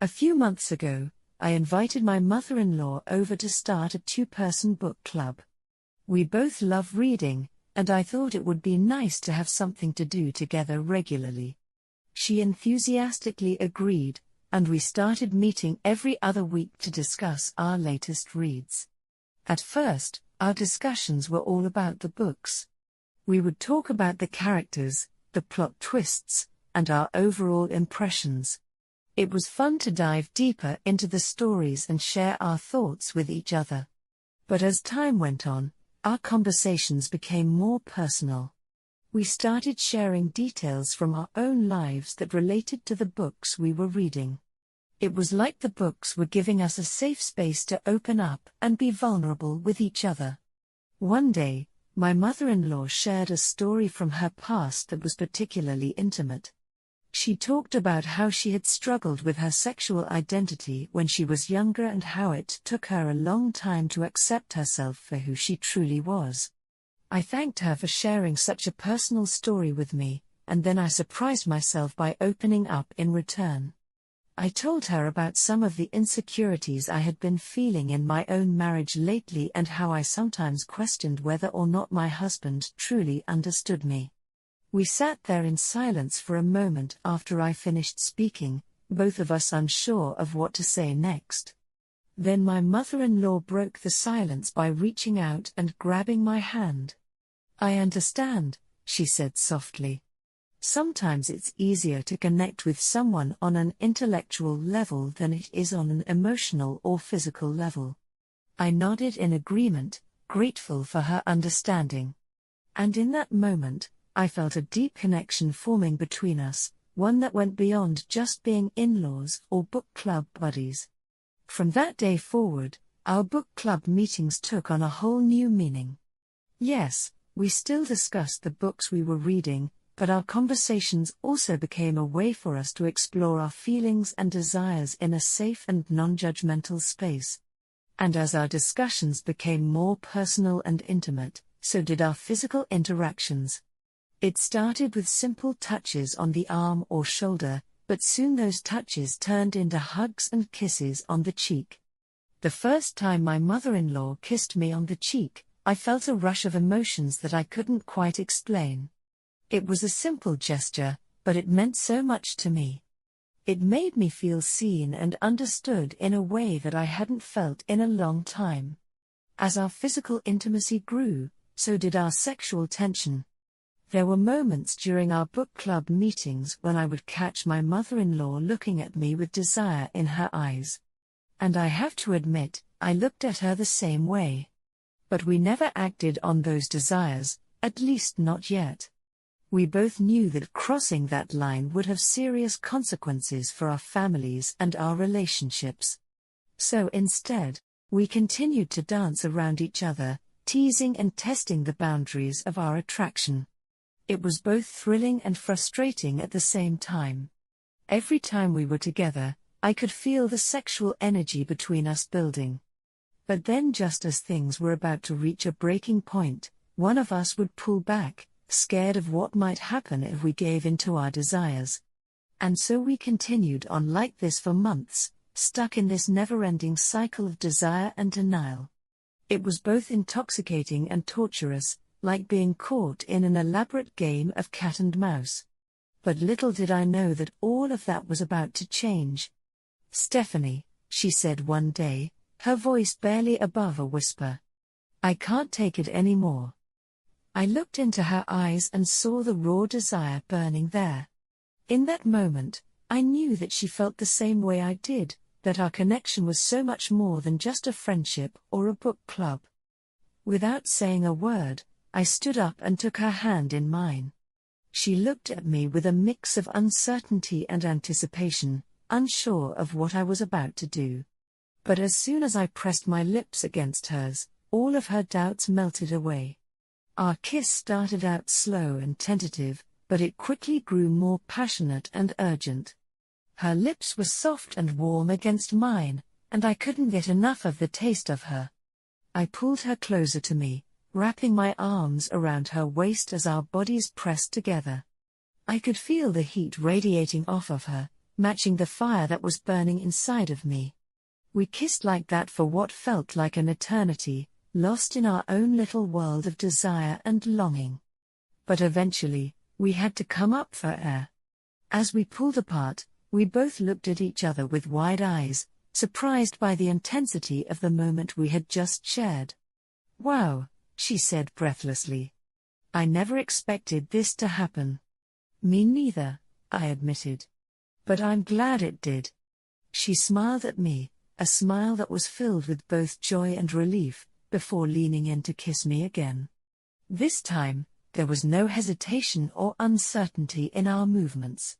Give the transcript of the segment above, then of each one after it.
A few months ago, I invited my mother-in-law over to start a two-person book club. We both love reading, and I thought it would be nice to have something to do together regularly. She enthusiastically agreed, and we started meeting every other week to discuss our latest reads. At first, our discussions were all about the books. We would talk about the characters, the plot twists, and our overall impressions. It was fun to dive deeper into the stories and share our thoughts with each other. But as time went on, our conversations became more personal. We started sharing details from our own lives that related to the books we were reading. It was like the books were giving us a safe space to open up and be vulnerable with each other. One day, my mother-in-law shared a story from her past that was particularly intimate. She talked about how she had struggled with her sexual identity when she was younger and how it took her a long time to accept herself for who she truly was. I thanked her for sharing such a personal story with me, and then I surprised myself by opening up in return. I told her about some of the insecurities I had been feeling in my own marriage lately and how I sometimes questioned whether or not my husband truly understood me. We sat there in silence for a moment after I finished speaking, both of us unsure of what to say next. Then my mother-in-law broke the silence by reaching out and grabbing my hand. "I understand," she said softly. "Sometimes it's easier to connect with someone on an intellectual level than it is on an emotional or physical level." I nodded in agreement, grateful for her understanding. And in that moment, I felt a deep connection forming between us, one that went beyond just being in-laws or book club buddies. From that day forward, our book club meetings took on a whole new meaning. Yes, we still discussed the books we were reading, but our conversations also became a way for us to explore our feelings and desires in a safe and non-judgmental space. And as our discussions became more personal and intimate, so did our physical interactions. It started with simple touches on the arm or shoulder, but soon those touches turned into hugs and kisses on the cheek. The first time my mother-in-law kissed me on the cheek, I felt a rush of emotions that I couldn't quite explain. It was a simple gesture, but it meant so much to me. It made me feel seen and understood in a way that I hadn't felt in a long time. As our physical intimacy grew, so did our sexual tension. There were moments during our book club meetings when I would catch my mother-in-law looking at me with desire in her eyes. And I have to admit, I looked at her the same way. But we never acted on those desires, at least not yet. We both knew that crossing that line would have serious consequences for our families and our relationships. So instead, we continued to dance around each other, teasing and testing the boundaries of our attraction. It was both thrilling and frustrating at the same time. Every time we were together, I could feel the sexual energy between us building. But then just as things were about to reach a breaking point, one of us would pull back, scared of what might happen if we gave in to our desires. And so we continued on like this for months, stuck in this never-ending cycle of desire and denial. It was both intoxicating and torturous, like being caught in an elaborate game of cat and mouse. But little did I know that all of that was about to change. "Stephanie," she said one day, her voice barely above a whisper. "I can't take it anymore." I looked into her eyes and saw the raw desire burning there. In that moment, I knew that she felt the same way I did, that our connection was so much more than just a friendship or a book club. Without saying a word, I stood up and took her hand in mine. She looked at me with a mix of uncertainty and anticipation, unsure of what I was about to do. But as soon as I pressed my lips against hers, all of her doubts melted away. Our kiss started out slow and tentative, but it quickly grew more passionate and urgent. Her lips were soft and warm against mine, and I couldn't get enough of the taste of her. I pulled her closer to me, wrapping my arms around her waist as our bodies pressed together. I could feel the heat radiating off of her, matching the fire that was burning inside of me. We kissed like that for what felt like an eternity, lost in our own little world of desire and longing. But eventually, we had to come up for air. As we pulled apart, we both looked at each other with wide eyes, surprised by the intensity of the moment we had just shared. "Wow," she said breathlessly. "I never expected this to happen." "Me neither," I admitted. "But I'm glad it did." She smiled at me, a smile that was filled with both joy and relief, before leaning in to kiss me again. This time, there was no hesitation or uncertainty in our movements.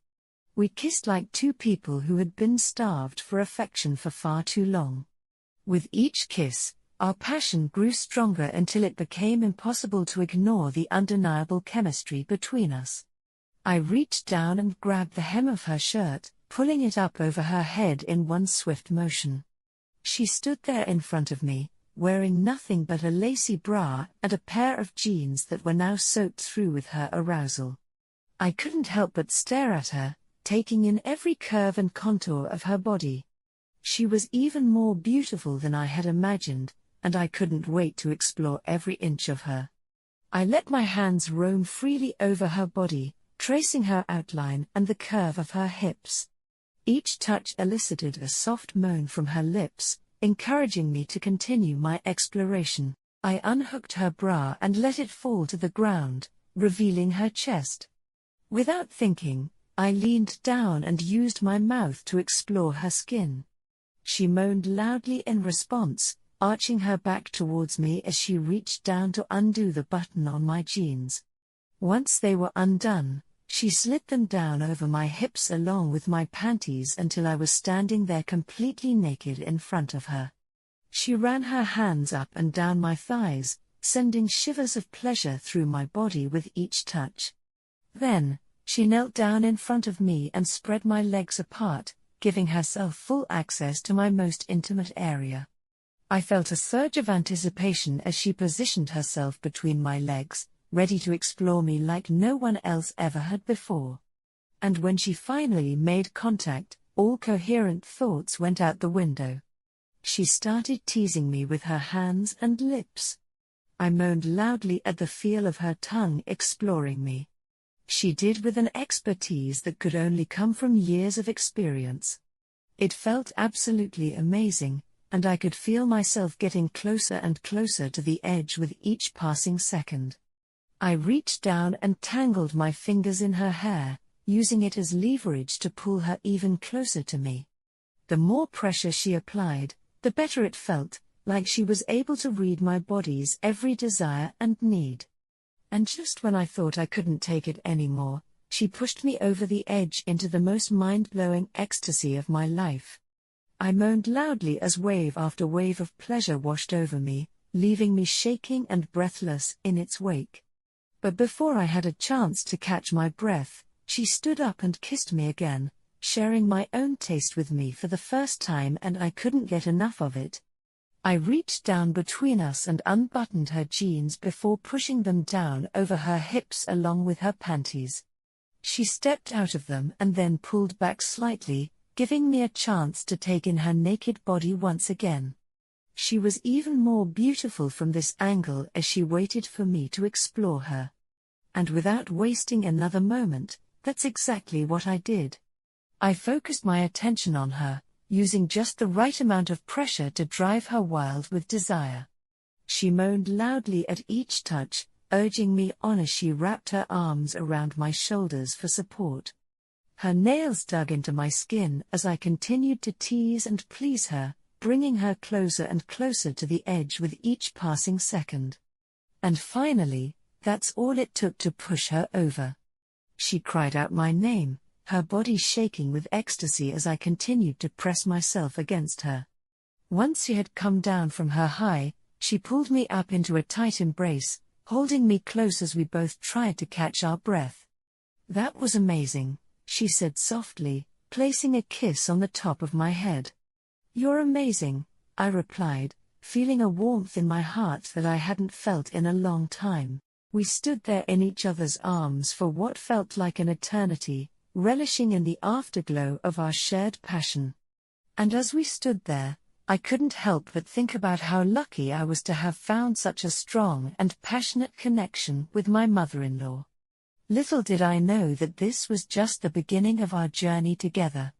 We kissed like two people who had been starved for affection for far too long. With each kiss, our passion grew stronger until it became impossible to ignore the undeniable chemistry between us. I reached down and grabbed the hem of her shirt, pulling it up over her head in one swift motion. She stood there in front of me, wearing nothing but a lacy bra and a pair of jeans that were now soaked through with her arousal. I couldn't help but stare at her, taking in every curve and contour of her body. She was even more beautiful than I had imagined, and I couldn't wait to explore every inch of her. I let my hands roam freely over her body, tracing her outline and the curve of her hips. Each touch elicited a soft moan from her lips, encouraging me to continue my exploration. I unhooked her bra and let it fall to the ground, revealing her chest. Without thinking, I leaned down and used my mouth to explore her skin. She moaned loudly in response, arching her back towards me as she reached down to undo the button on my jeans. Once they were undone, she slid them down over my hips along with my panties until I was standing there completely naked in front of her. She ran her hands up and down my thighs, sending shivers of pleasure through my body with each touch. Then, she knelt down in front of me and spread my legs apart, giving herself full access to my most intimate area. I felt a surge of anticipation as she positioned herself between my legs, ready to explore me like no one else ever had before. And when she finally made contact, all coherent thoughts went out the window. She started teasing me with her hands and lips. I moaned loudly at the feel of her tongue exploring me. She did with an expertise that could only come from years of experience. It felt absolutely amazing, and I could feel myself getting closer and closer to the edge with each passing second. I reached down and tangled my fingers in her hair, using it as leverage to pull her even closer to me. The more pressure she applied, the better it felt, like she was able to read my body's every desire and need. And just when I thought I couldn't take it anymore, she pushed me over the edge into the most mind-blowing ecstasy of my life. I moaned loudly as wave after wave of pleasure washed over me, leaving me shaking and breathless in its wake. But before I had a chance to catch my breath, she stood up and kissed me again, sharing my own taste with me for the first time, and I couldn't get enough of it. I reached down between us and unbuttoned her jeans before pushing them down over her hips along with her panties. She stepped out of them and then pulled back slightly, giving me a chance to take in her naked body once again. She was even more beautiful from this angle as she waited for me to explore her. And without wasting another moment, that's exactly what I did. I focused my attention on her, using just the right amount of pressure to drive her wild with desire. She moaned loudly at each touch, urging me on as she wrapped her arms around my shoulders for support. Her nails dug into my skin as I continued to tease and please her, bringing her closer and closer to the edge with each passing second. And finally, that's all it took to push her over. She cried out my name, her body shaking with ecstasy as I continued to press myself against her. Once she had come down from her high, she pulled me up into a tight embrace, holding me close as we both tried to catch our breath. "That was amazing," she said softly, placing a kiss on the top of my head. "You're amazing," I replied, feeling a warmth in my heart that I hadn't felt in a long time. We stood there in each other's arms for what felt like an eternity, relishing in the afterglow of our shared passion. And as we stood there, I couldn't help but think about how lucky I was to have found such a strong and passionate connection with my mother-in-law. Little did I know that this was just the beginning of our journey together.